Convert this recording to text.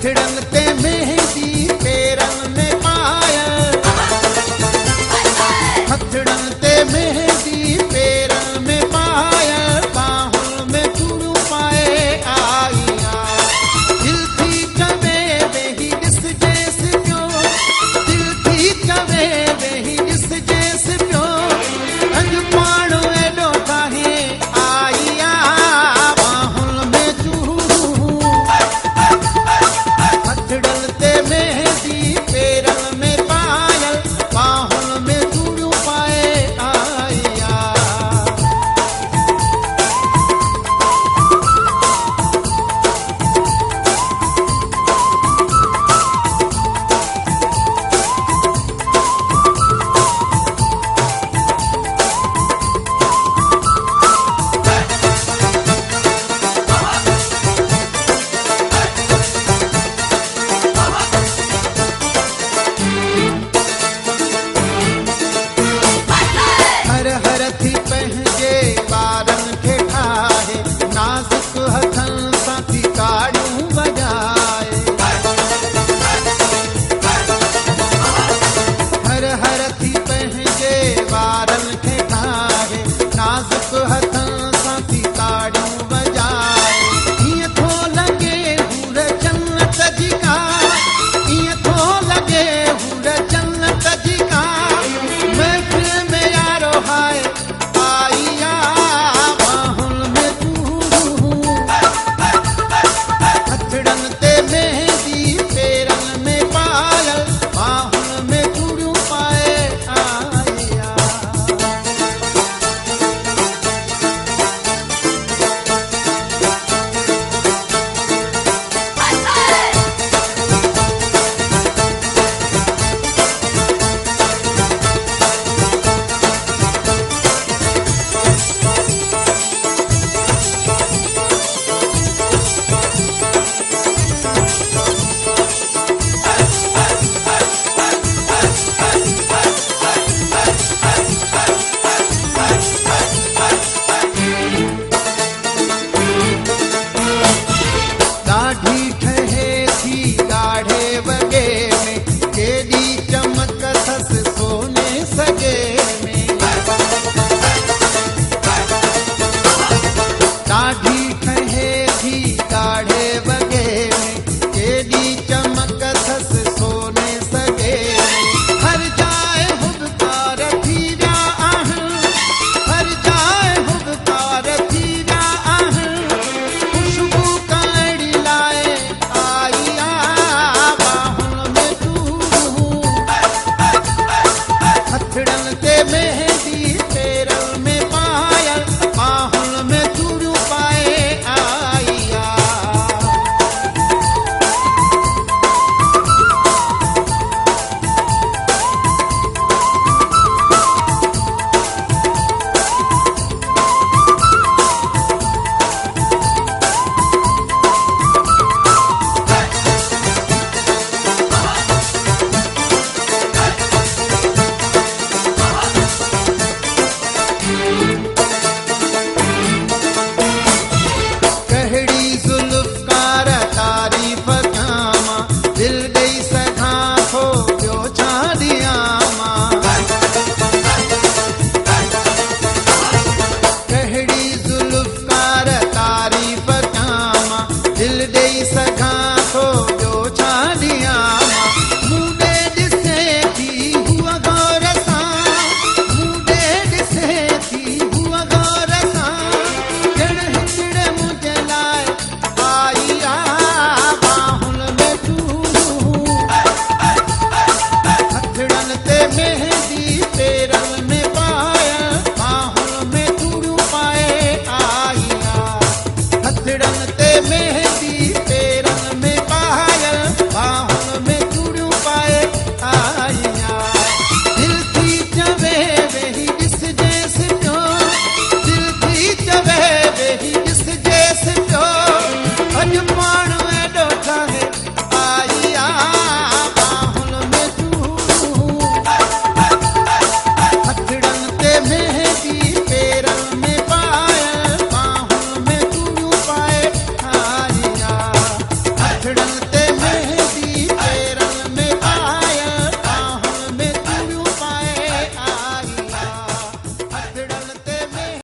हथड़न ते मेहंदी पेरन में पायल, हथड़न ते मेहंदी पेरन में पायल, बाहों में चूड़ू पाए आईया। दिल थी चवे वेही ॾिस जैस पियो, दिल थी चवे वेही ॾिस जैस पियो, अॼु पाण एॾो काहे आईया। बाहुनि में चूड़ू, हथड़न ते मेहंदी पेरन में पायल, बाहुनि में चूड़ू पाए आईया। हर हर थी पंहिंजे ॿारनि खे ठाहे, नाज़ुक हथनि सां थी ताड़ियूं वॼाए। हर हर थी पंहिंजे ॿारनि खे ठाहे, नाज़ुक हथनि सां थी ताड़ियूं वॼाए। ईअं थो लॻे हूर जन्नत जी का, ईअं थो लॻे हूर जन्नत जी का, महफ़िल में यारो हाय आईया। बाहुनि में चूड़ू, हथड़न ते मेहंदी पेरन में पायल, बाहुनि में चूड़ियूं पाए आईया। ॾाढी ठहे थी ॾाढे वॻे में, केॾी चमक अथसि सोने सॻे में। ॾाढी ठहे थी ॾाढे वॻे में, केॾी चमक अथसि सोने सॻे में। हर जाइ हुबकार थी विया आहिनि, हर जाइ हुबकार थी विया आहिनि, ख़ुशबू कहिड़ी लाइ आईया। बाहुनि में चूड़ू, हथड़न ते मेहंदी पेरन में पायल, बाहुनि में चूड़ू पाए आईया। कहिड़ी ज़ुल्फ़कार तारीफ़ कयां मां, दिल ॾेई सघां थो ॿियो छा ॾियां मां। कहिड़ी ज़ुल्फ़कार तारीफ़ कयां मां, दिल ॾेई सघां थो ॿियो छा ॾियां मां। मूं ॾे ॾिसे थी हूअ गौर सां, मूं ॾे ॾिसे थी हूअ गौर सां, ॼण हिकिड़े मुंहिंजे लाइ आईया। बाहुनि में चूड़ू, हथड़न ते मेहंदी पेरन में पायल, बाहुनि में चूड़ू पाए आईया। हथड़न ते मेहंदी